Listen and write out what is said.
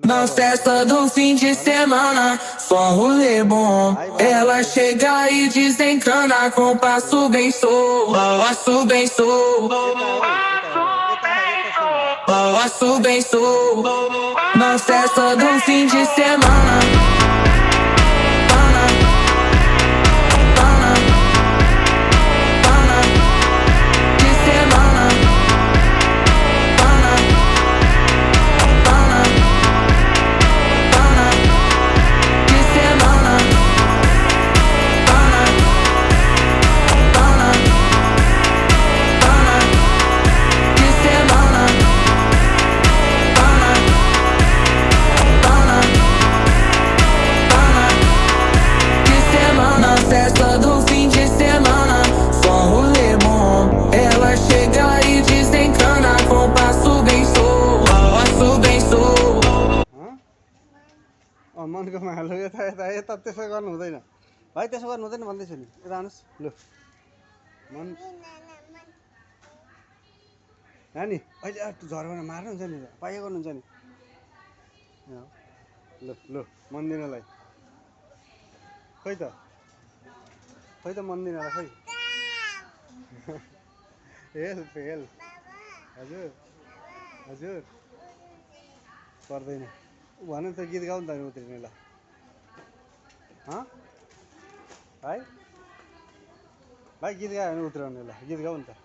Na festa do fim de semana, só um rolê bom. Ela chega e desencana com passo bem solto, passo bem solto, passo bem solto. Na festa do fim de semana. Festa do fim de semana, só um rolê bom. Ela chega e desencana com passo bem solto, passo bem solto. मनको मालो यता यता यता त्यसो गर्नु हुँदैन भाइ, त्यसो गर्नु हुँदैन भन्दैछु नि। यता आउनुहोस् लु। मन नानी अहिले झर्बन मार्नु हुन्छ नि, पाइए गर्नुहुन्छ नि। लु लु मन्दिरलाई खोइ त, खोइ त मन्दिरलाई खोइ। Help help. हजुर हजुर पर्दैन भन्नु त, गीत गाउनु त उत्रिने। ल भाइ भाइ गीत गायो भने उत्रउने। ल गीत गाउनु त।